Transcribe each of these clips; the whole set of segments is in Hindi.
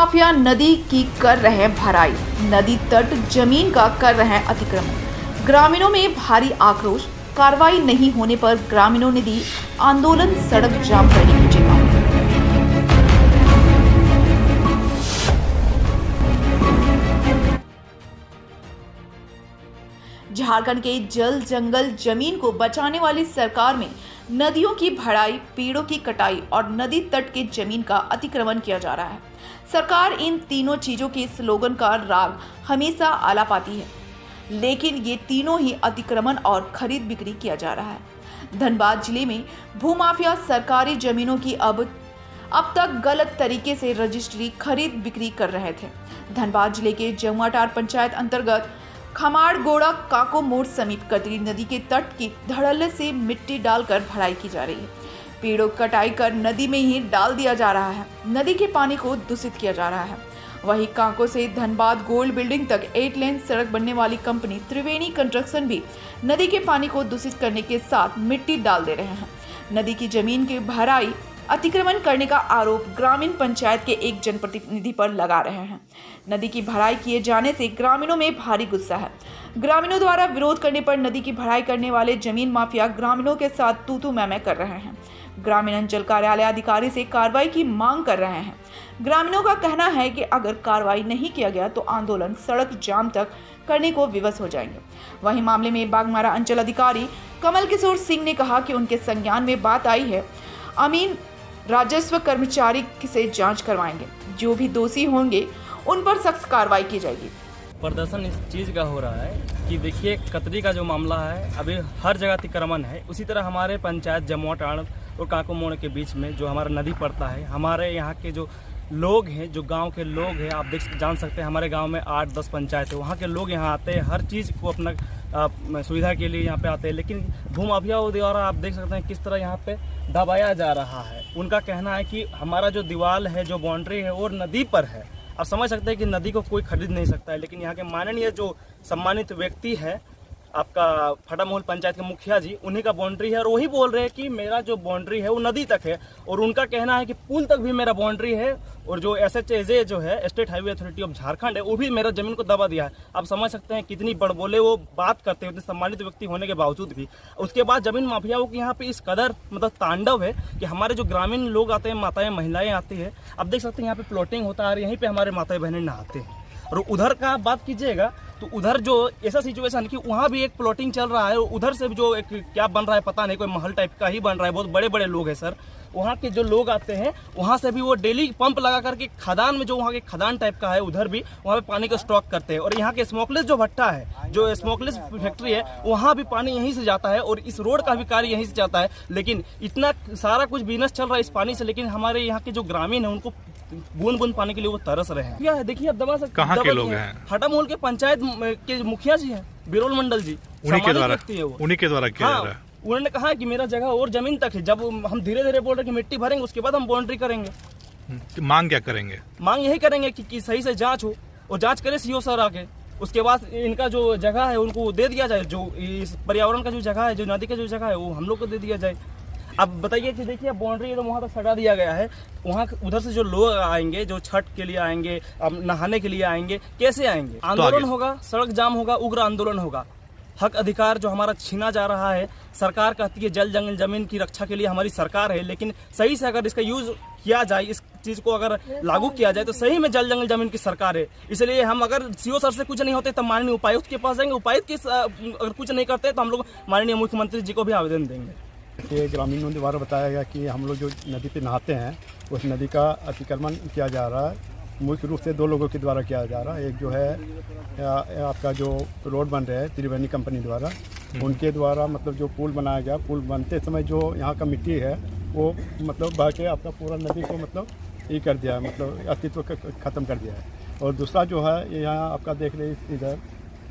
भूमाफिया नदी की कर रहे हैं भराई, नदी तट जमीन का कर रहे हैं अतिक्रमण। ग्रामीणों में भारी आक्रोश, कार्रवाई नहीं होने पर ग्रामीणों ने दी आंदोलन, सड़क जाम करने की चेतावनी। झारखंड के जल जंगल जमीन को बचाने वाली सरकार में नदियों की भराई, पेड़ों की कटाई और नदी तट के जमीन का अतिक्रमण किया जा रहा है। सरकार इन तीनों चीजों के स्लोगन का राग हमेशा आला पाती है, लेकिन ये तीनों ही अतिक्रमण और खरीद बिक्री किया जा रहा है। धनबाद जिले में भूमाफिया सरकारी जमीनों की अब तक गलत तरीके से रजिस्ट्री, खरीद बिक्री कर रहे थे। धनबाद जिले के जमुआटार पंचायत अंतर्गत खमाड़गोड़ा काको मोड़ समीप कतरी नदी के तट की धड़ल्ले से मिट्टी डालकर भराई की जा रही है। पेड़ों कटाई कर नदी में ही डाल दिया जा रहा है। नदी के पानी को दूषित किया जा रहा है। वहीं काको से धनबाद गोल्ड बिल्डिंग तक 8 लेन सड़क बनने वाली कंपनी त्रिवेणी कंस्ट्रक्शन भी नदी के पानी को दूषित करने के साथ मिट्टी डाल दे रहे हैं। नदी की जमीन की भराई, अतिक्रमण करने का आरोप ग्रामीण पंचायत के एक जनप्रतिनिधि पर लगा रहे हैं। नदी की भराई किए जाने से ग्रामीणों में भारी गुस्सा है। ग्रामीणों द्वारा विरोध करने पर नदी की भराई करने वाले जमीन माफिया ग्रामीणों के साथ तू-तू मैं-मैं कर रहे हैं। ग्रामीण अंचल कार्यालय अधिकारी से कार्रवाई की मांग कर रहे हैं। ग्रामीणों का कहना है कि अगर कार्रवाई नहीं किया गया तो आंदोलन, सड़क जाम तक करने को विवश हो जाएंगे। वहीं मामले में बागमारा अंचल अधिकारी कमल किशोर सिंह ने कहा कि उनके संज्ञान में बात आई है। अमीन राजस्व कर्मचारी से जांच करवाएंगे, जो भी दोषी होंगे उन पर सख्त कार्रवाई की जाएगी। प्रदर्शन इस चीज़ का हो रहा है कि देखिए, कतरी का जो मामला है अभी हर जगह अतिक्रमण है। उसी तरह हमारे पंचायत जमुआटाड़ और काको मोड़ के बीच में जो हमारा नदी पड़ता है, हमारे यहाँ के जो लोग हैं, जो गांव के लोग हैं, आप जान सकते हैं हमारे गांव में 8-10 पंचायत है। वहाँ के लोग यहाँ आते हैं, हर चीज़ को अपना सुविधा के लिए यहाँ पे आते हैं। लेकिन भूमाफियाओं द्वारा आप देख सकते हैं किस तरह यहाँ पे दबाया जा रहा है। उनका कहना है कि हमारा जो दीवार है, जो बाउंड्री है, वो नदी पर है। आप समझ सकते हैं कि नदी को कोई खरीद नहीं सकता है। लेकिन यहाँ के माननीय जो सम्मानित व्यक्ति है, आपका फटामोहल पंचायत के मुखिया जी, उन्हीं का बाउंड्री है और वही बोल रहे हैं कि मेरा जो बाउंड्री है वो नदी तक है। और उनका कहना है कि पुल तक भी मेरा बाउंड्री है। और जो SHA जो है, state highway authority of Jharkhand है, वो भी मेरा जमीन को दबा दिया है। आप समझ सकते हैं कितनी बड़बोले वो बात करते हैं, उतने सम्मानित व्यक्ति होने के बावजूद भी। उसके बाद जमीन माफियाओं की यहाँ पे इस कदर मतलब तांडव है कि हमारे जो ग्रामीण लोग आते हैं, माताएं महिलाएं आती है, आप देख सकते हैं यहाँ पे प्लॉटिंग होता है, यहीं पे हमारे माताएं बहनें नहाते हैं। और उधर का बात कीजिएगा तो उधर जो ऐसा सिचुएशन कि वहाँ भी एक प्लॉटिंग चल रहा है। उधर से भी जो एक क्या बन रहा है पता नहीं, कोई महल टाइप का ही बन रहा है। बहुत बड़े बड़े लोग हैं सर, वहाँ के जो लोग आते हैं वहाँ से भी वो डेली पंप लगा करके खदान में, जो वहाँ के खदान टाइप का है, उधर भी वहाँ पे पानी का स्टॉक करते हैं। और यहाँ के स्मोकलेस जो भट्टा है, जो स्मोकलेस फैक्ट्री है, वहाँ भी पानी यहीं से जाता है और इस रोड का भी कार्य यहीं से जाता है। लेकिन इतना सारा कुछ बिजनेस चल रहा है इस पानी से, लेकिन हमारे यहाँ के जो ग्रामीण है उनको बूंद बूंद पानी के लिए वो तरस रहे हैं। क्या है देखिए, आप दबा सकते हैं। कहाँ के लोग हैं? फटामोहल के पंचायत के मुखिया जी हैं, बिरोल मंडल जी, उन्हीं के द्वारा किया जा रहा है। उन्होंने कहा कि मेरा जगह और जमीन तक है। जब हम धीरे धीरे बोल रहे कि मिट्टी भरेंगे, उसके बाद हम बाउंड्री करेंगे। मांग क्या करेंगे? मांग यही करेंगे कि सही से जांच हो और जांच करे सीओ सर आके। उसके बाद इनका जो जगह है उनको दे दिया जाए, जो इस पर्यावरण का जो जगह है, जो नदी का जो जगह है, वो हम लोग को दे दिया जाए। अब बताइए कि देखिए, बाउंड्री तो वहाँ तक सटा दिया गया है। वहाँ उधर से जो लोग आएंगे, जो छठ के लिए आएंगे, नहाने के लिए आएंगे, कैसे आएंगे? आंदोलन होगा, सड़क जाम होगा, उग्र आंदोलन होगा। हक अधिकार जो हमारा छीना जा रहा है। सरकार कहती है जल जंगल जमीन की रक्षा के लिए हमारी सरकार है, लेकिन सही से अगर इसका यूज किया जाए, इस चीज को अगर लागू किया जाए तो सही में जल जंगल जमीन की सरकार है। इसलिए हम अगर सीओ सर से कुछ नहीं होते तो माननीय उपायुक्त के पास जाएंगे। उपायुक्त अगर कुछ नहीं करते तो हम लोग माननीय मुख्यमंत्री जी को भी आवेदन देंगे। ये ग्रामीणों द्वारा बताया गया कि हम लोग जो नदी पे नहाते हैं, उस नदी का अतिक्रमण किया जा रहा है। मुख्य रूप से 2 लोगों के द्वारा किया जा रहा है। एक जो है आपका जो रोड बन रहे हैं त्रिवेणी कंपनी द्वारा, उनके द्वारा मतलब जो पुल बनाया गया, पुल बनते समय जो यहाँ का मिट्टी है वो मतलब बह के आपका पूरा नदी को मतलब ये कर दिया है, मतलब अस्तित्व ख़त्म कर दिया है। और दूसरा जो है यहाँ आपका देख रहे इधर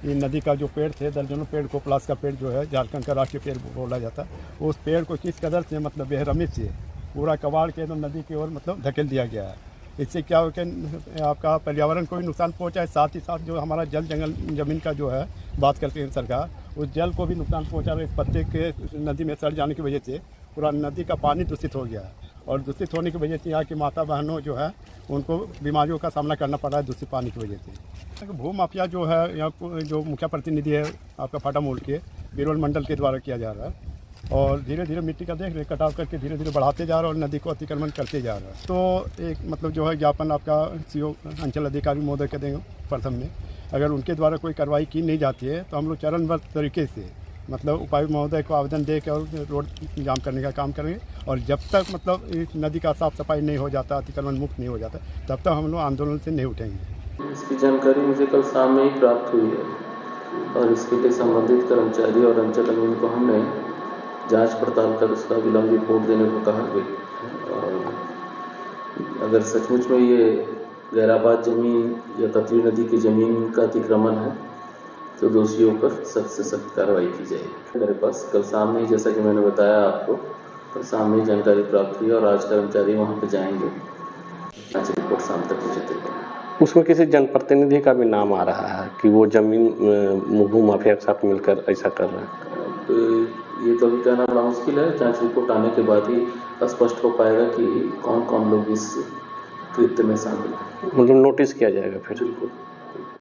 ये नदी का जो पेड़ थे, दर्जनों पेड़ को, प्लास का पेड़ जो है झारखंड का राष्ट्रीय पेड़ बोला जाता है, उस पेड़ को किस कदर से मतलब बेरहमी से पूरा कबाड़ के एकदम नदी की ओर मतलब धकेल दिया गया है। इससे क्या हो कि आपका पर्यावरण को भी नुकसान पहुंचा है, साथ ही साथ जो हमारा जल जंगल जमीन का जो है बात करती है सरकार, उस जल को भी नुकसान पहुंचा रही है। इस पत्ते के नदी में सड़ जाने की वजह से पूरा नदी का पानी दूषित हो गया है। और दूषित होने की वजह से यहाँ की माता बहनों जो है उनको बीमारियों का सामना करना पड़ रहा है दूषित पानी की वजह से। भू माफिया जो है यहाँ जो मुख्य प्रतिनिधि है आपका फाटा मोड़ के बिरोल मंडल के द्वारा किया जा रहा है और धीरे धीरे मिट्टी का देख रहे कटाव करके धीरे धीरे बढ़ाते जा रहा है और नदी को अतिक्रमण करते जा रहा है। तो एक मतलब जो है ज्ञापन आपका सीओ अंचल अधिकारी महोदय के देंगे प्रथम में, अगर उनके द्वारा कोई कार्रवाई की नहीं जाती है तो हम लोग चरणबद्ध तरीके से मतलब उपायुक्त महोदय को आवेदन दे के और रोड जाम करने का काम करेंगे और जब तक मतलब इस नदी का साफ सफाई नहीं हो जाता, अतिक्रमण मुक्त नहीं हो जाता, तब तक हम लोग आंदोलन से नहीं उठेंगे। इसकी जानकारी मुझे कल शाम में ही प्राप्त हुई है और इसके लिए संबंधित कर्मचारी और अंचल अमीन को हमने जांच पड़ताल कर उसका विलंब रिपोर्ट देने को कहा गया और अगर सचमुच में ये गैराबाद जमीन या कतरी नदी की जमीन का अतिक्रमण है तो दोषियों पर सख्त से सख्त कार्रवाई की जाएगी। मेरे पास कल सामने ही, जैसा कि मैंने बताया आपको, कल सामने ही जानकारी प्राप्त हुई और आज कर्मचारी वहाँ पे जाएंगे, जांच रिपोर्ट शाम तक मुझे देंगे। उसमें किसी जनप्रतिनिधि का भी नाम आ रहा है कि वो जमीन भू माफिया के साथ मिलकर ऐसा कर रहे हैं। तो ये तो अभी कहना बड़ा मुश्किल है, जांच रिपोर्ट आने के बाद ही स्पष्ट हो पाएगा कि कौन कौन लोग इस कृत्य में शामिल हैं। मतलब नोटिस किया जाएगा फिर। बिल्कुल।